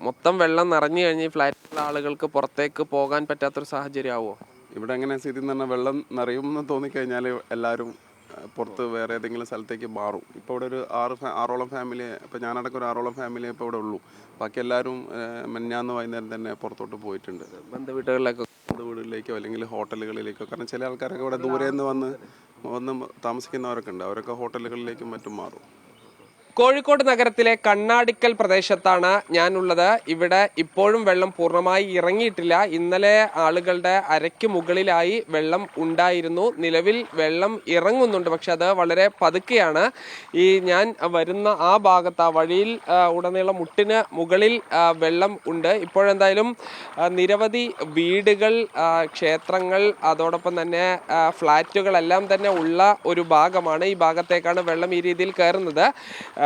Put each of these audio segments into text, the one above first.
മൊത്തം വെള്ളം നിറഞ്ഞു കഴിഞ്ഞ് ഫ്ലാറ്റിലുള്ള ആളുകൾക്ക് പുറത്തേക്ക് പോകാൻ പറ്റാത്തൊരു സാഹചര്യം ആവുമോ? ഇവിടെ എങ്ങനെ സ്ഥിതി എന്ന് പറഞ്ഞാൽ വെള്ളം നിറയുമെന്ന് തോന്നിക്കഴിഞ്ഞാൽ എല്ലാവരും പുറത്ത് വേറെ ഏതെങ്കിലും സ്ഥലത്തേക്ക് മാറും. ഇപ്പോൾ ഇവിടെ ഒരു ആറോളം ഫാമിലി, ഇപ്പോൾ ഞാനടക്കം ഒരു ആറോളം ഫാമിലി ഇപ്പോൾ ഇവിടെ ഉള്ളൂ. ബാക്കി എല്ലാവരും മിനിഞ്ഞാന്ന് വൈകുന്നേരം തന്നെ പുറത്തോട്ട് പോയിട്ടുണ്ട്, ബന്ധുവീടുകളിലേക്കോ അല്ലെങ്കിൽ ഹോട്ടലുകളിലേക്കോ. കാരണം ചില ആൾക്കാരൊക്കെ ഇവിടെ ദൂരെ നിന്ന് വന്ന് താമസിക്കുന്നവരൊക്കെ ഉണ്ട്, അവരൊക്കെ ഹോട്ടലുകളിലേക്കും മറ്റും മാറും. കോഴിക്കോട് നഗരത്തിലെ കണ്ണാടിക്കൽ പ്രദേശത്താണ് ഞാനുള്ളത്. ഇവിടെ ഇപ്പോഴും വെള്ളം പൂർണ്ണമായി ഇറങ്ങിയിട്ടില്ല. ഇന്നലെ ആളുകളുടെ അരയ്ക്ക് മുകളിലായി വെള്ളം ഉണ്ടായിരുന്നു. നിലവിൽ വെള്ളം ഇറങ്ങുന്നുണ്ട്, പക്ഷെ അത് വളരെ പതുക്കെയാണ്. ഞാൻ വരുന്ന ആ ഭാഗത്ത്, ആ വഴിയിൽ ഉടനീളം മുട്ടിന് മുകളിൽ വെള്ളം ഉണ്ട്. ഇപ്പോഴെന്തായാലും നിരവധി വീടുകൾ, ക്ഷേത്രങ്ങൾ, അതോടൊപ്പം തന്നെ ഫ്ലാറ്റുകളെല്ലാം തന്നെ ഉള്ള ഒരു ഭാഗമാണ്. ഈ ഭാഗത്തേക്കാണ് വെള്ളം ഈ രീതിയിൽ കയറുന്നത്.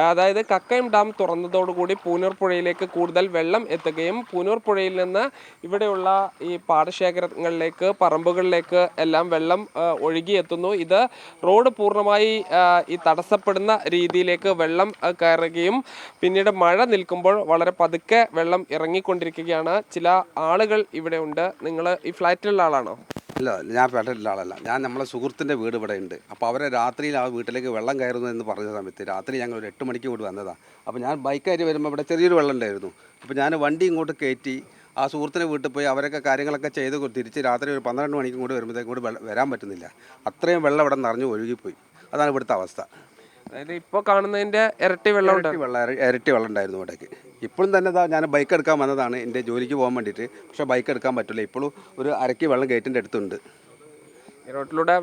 അതായത് കക്കയം ഡാം തുറന്നതോടുകൂടി പൂനൂർ പുഴയിലേക്ക് കൂടുതൽ വെള്ളം എത്തുകയും പൂനൂർ പുഴയിൽ നിന്ന് ഇവിടെയുള്ള ഈ പാടശേഖരങ്ങളിലേക്ക്, പറമ്പുകളിലേക്ക് എല്ലാം വെള്ളം ഒഴുകിയെത്തുന്നു. ഇത് റോഡ് പൂർണ്ണമായി ഈ തടസ്സപ്പെടുന്ന രീതിയിലേക്ക് വെള്ളം കയറുകയും പിന്നീട് മഴ നിൽക്കുമ്പോൾ വളരെ പതുക്കെ വെള്ളം ഇറങ്ങിക്കൊണ്ടിരിക്കുകയാണ്. ചില ആളുകൾ ഇവിടെ ഉണ്ട്. നിങ്ങൾ ഈ ഫ്ലാറ്റിലുള്ള ആളാണോ? ഇല്ല, ഞാൻ ഫ്ലാറ്റിലുള്ള ആളല്ല. ഞാൻ നമ്മളെ സുഹൃത്തിൻ്റെ വീട് ഇവിടെ ഉണ്ട്. അപ്പോൾ അവരെ രാത്രിയിൽ ആ വീട്ടിലേക്ക് വെള്ളം കയറുന്നു എന്ന് പറഞ്ഞ സമയത്ത് രാത്രി ഞങ്ങൾ ഒരു 8 മണിക്ക് കൂടി വന്നതാണ്. അപ്പോൾ ഞാൻ ബൈക്കായിട്ട് വരുമ്പോൾ ഇവിടെ ചെറിയൊരു വെള്ളം ഉണ്ടായിരുന്നു. അപ്പോൾ ഞാൻ വണ്ടി ഇങ്ങോട്ട് കയറ്റി ആ സുഹൃത്തിൻ്റെ വീട്ടിൽ പോയി അവരൊക്കെ കാര്യങ്ങളൊക്കെ ചെയ്ത് തിരിച്ച് രാത്രി ഒരു 12 മണിക്കും കൂടി വരുമ്പോഴത്തേക്കും കൂടി വരാൻ പറ്റുന്നില്ല. അത്രയും വെള്ളം ഇവിടെ നിറഞ്ഞു ഒഴുകിപ്പോയി. അതാണ് ഇവിടുത്തെ അവസ്ഥ. അതായത് ഇപ്പോൾ കാണുന്നതിൻ്റെ ഇരട്ടി വെള്ളം ഉണ്ടായിരുന്നു ഇവിടേക്ക്. ഇപ്പോഴും തന്നെ ഞാൻ ബൈക്ക് എടുക്കാൻ വന്നതാണ് എൻ്റെ ജോലിക്ക് പോകാൻ വേണ്ടിയിട്ട്. പക്ഷേ ബൈക്ക് എടുക്കാൻ പറ്റില്ല. ഇപ്പോഴും ഒരു അരക്കി വെള്ളം ഗേറ്റിൻ്റെ അടുത്തുണ്ട്. റോട്ടിലൂടെ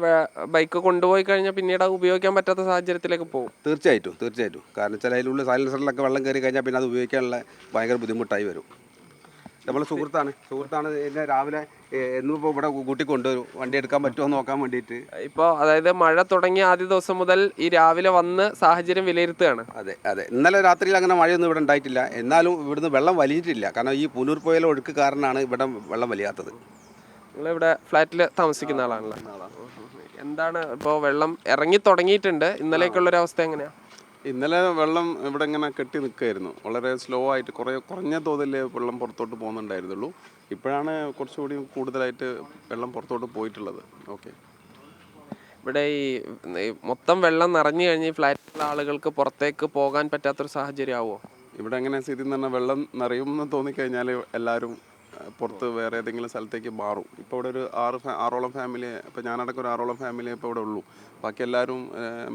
ബൈക്ക് കൊണ്ടുപോയി കഴിഞ്ഞാൽ പിന്നീട് അത് ഉപയോഗിക്കാൻ പറ്റാത്ത സാഹചര്യത്തിലേക്ക് പോകും. തീർച്ചയായിട്ടും. കാരണം വെച്ചാൽ അതിലുള്ള സൈലൻസറിലൊക്കെ വെള്ളം കയറി കഴിഞ്ഞാൽ പിന്നെ അത് ഉപയോഗിക്കാനുള്ള ഭയങ്കര ബുദ്ധിമുട്ടായി വരും. നമ്മൾ സുഹൃത്താണ് എന്നെ രാവിലെ എന്നിപ്പോൾ ഇവിടെ കൂട്ടി കൊണ്ടുവരും, വണ്ടി എടുക്കാൻ പറ്റുമോ നോക്കാൻ വേണ്ടിയിട്ട്. ഇപ്പോൾ അതായത് മഴ തുടങ്ങിയ ആദ്യ ദിവസം മുതൽ ഈ രാവിലെ വന്ന് സാഹചര്യം വിലയിരുത്തുകയാണ്. അതെ. ഇന്നലെ രാത്രിയിൽ അങ്ങനെ മഴയൊന്നും ഇവിടെ ഉണ്ടായിട്ടില്ല. എന്നാലും ഇവിടുന്ന് വെള്ളം വലിയിട്ടില്ല. കാരണം ഈ പൂനൂർ പുഴയിലെ ഒഴുക്ക് കാരണമാണ് ഇവിടെ വെള്ളം വലിയാത്തത്. നിങ്ങളിവിടെ ഫ്ലാറ്റിൽ താമസിക്കുന്ന ആളാണല്ലോ. എന്താണ് ഇപ്പോൾ വെള്ളം ഇറങ്ങി തുടങ്ങിയിട്ടുണ്ട്, ഇന്നലേക്കുള്ളൊരു അവസ്ഥ എങ്ങനെയാണ്? ഇന്നലെ വെള്ളം ഇവിടെ ഇങ്ങനെ കെട്ടി നിൽക്കുകയായിരുന്നു. വളരെ സ്ലോ ആയിട്ട് കുറഞ്ഞ തോതിൽ വെള്ളം പുറത്തോട്ട് പോകുന്നുണ്ടായിരുന്നുള്ളൂ. ഇപ്പോഴാണ് കുറച്ചുകൂടി കൂടുതലായിട്ട് വെള്ളം പുറത്തോട്ട് പോയിട്ടുള്ളത്. ഓക്കെ, ഇവിടെ ഈ മൊത്തം വെള്ളം നിറഞ്ഞു കഴിഞ്ഞ് ഫ്ലാറ്റിലുള്ള ആളുകൾക്ക് പുറത്തേക്ക് പോകാൻ പറ്റാത്തൊരു സാഹചര്യം ആവുമോ? ഇവിടെ എങ്ങനെ സ്ഥിതി എന്ന് പറഞ്ഞാൽ വെള്ളം നിറയുമെന്ന് തോന്നിക്കഴിഞ്ഞാൽ എല്ലാവരും പുറത്ത് വേറെ ഏതെങ്കിലും സ്ഥലത്തേക്ക് മാറും. ഇപ്പോൾ ഇവിടെ ഒരു ആറോളം ഫാമിലി, ഇപ്പോൾ ഞാനടക്കം ഒരു ആറോളം ഫാമിലി ഇപ്പോൾ ഇവിടെ ഉള്ളൂ. ബാക്കി എല്ലാവരും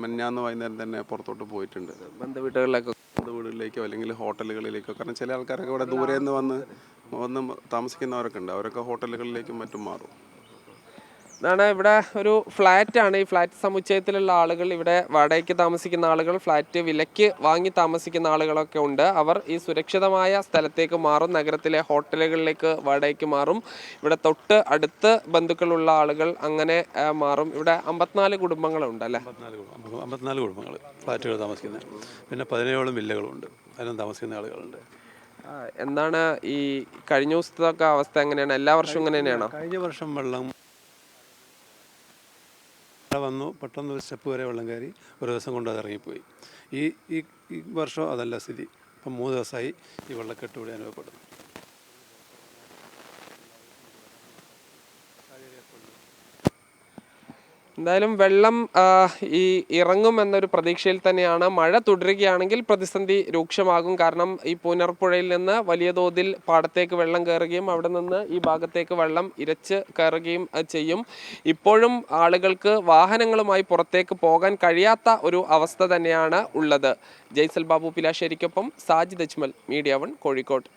മിനിഞ്ഞാന്ന് വൈകുന്നേരം തന്നെ പുറത്തോട്ട് പോയിട്ടുണ്ട്, ബന്ധുവീടുകളിലേക്കോ അല്ലെങ്കിൽ ഹോട്ടലുകളിലേക്കോ. കാരണം ചില ആൾക്കാരൊക്കെ ഇവിടെ ദൂരെ നിന്ന് വന്ന് താമസിക്കുന്നവരൊക്കെ ഉണ്ട്, അവരൊക്കെ ഹോട്ടലുകളിലേക്കും മറ്റും മാറും. ഇതാണ് ഇവിടെ ഒരു ഫ്ലാറ്റാണ്. ഈ ഫ്ലാറ്റ് സമുച്ചയത്തിലുള്ള ആളുകൾ, ഇവിടെ വാടകയ്ക്ക് താമസിക്കുന്ന ആളുകൾ, ഫ്ലാറ്റ് വിലയ്ക്ക് വാങ്ങി താമസിക്കുന്ന ആളുകളൊക്കെ ഉണ്ട്. അവർ ഈ സുരക്ഷിതമായ സ്ഥലത്തേക്ക് മാറും, നഗരത്തിലെ ഹോട്ടലുകളിലേക്ക് വാടകയ്ക്ക് മാറും. ഇവിടെ തൊട്ട് അടുത്ത് ബന്ധുക്കളുള്ള ആളുകൾ അങ്ങനെ മാറും. ഇവിടെ 54 കുടുംബങ്ങളുണ്ട് അല്ലേ? 54 കുടുംബങ്ങൾ ഫ്ലാറ്റുകൾ താമസിക്കുന്നത്. പിന്നെ 17 വില്ലകളുണ്ട്, അതിനും താമസിക്കുന്ന ആളുകളുണ്ട്. എന്താണ് ഈ കഴിഞ്ഞ ദിവസത്തെ അവസ്ഥ എങ്ങനെയാണ്? എല്ലാ വർഷവും ഇങ്ങനെ തന്നെയാണോ? കഴിഞ്ഞ വർഷം വെള്ളം വന്നു, പെട്ടെന്ന് ഒരു സ്റ്റെപ്പ് വരെ വെള്ളം കയറി, ഒരു ദിവസം കൊണ്ട് അത് ഇറങ്ങിപ്പോയി. ഈ വർഷം അതല്ല സ്ഥിതി. ഇപ്പം 3 ദിവസമായി ഈ വെള്ളക്കെട്ട് ഇവിടെ അനുഭവപ്പെടുന്നു. എന്തായാലും വെള്ളം ഈ ഇറങ്ങും എന്നൊരു പ്രതീക്ഷയിൽ തന്നെയാണ്. മഴ തുടരുകയാണെങ്കിൽ പ്രതിസന്ധി രൂക്ഷമാകും. കാരണം ഈ പൂനർപ്പുഴയിൽ നിന്ന് വലിയ തോതിൽ പാടത്തേക്ക് വെള്ളം കയറുകയും അവിടെ നിന്ന് ഈ ഭാഗത്തേക്ക് വെള്ളം ഇരച്ച് കയറുകയും ചെയ്യും. ഇപ്പോഴും ആളുകൾക്ക് വാഹനങ്ങളുമായി പുറത്തേക്ക് പോകാൻ കഴിയാത്ത ഒരു അവസ്ഥ തന്നെയാണ് ഉള്ളത്. ജയ്സൽ ബാബു പിലാശ്ശേരിക്കൊപ്പം സാജിദ് അജ്മൽ, മീഡിയ 1 കോഴിക്കോട്.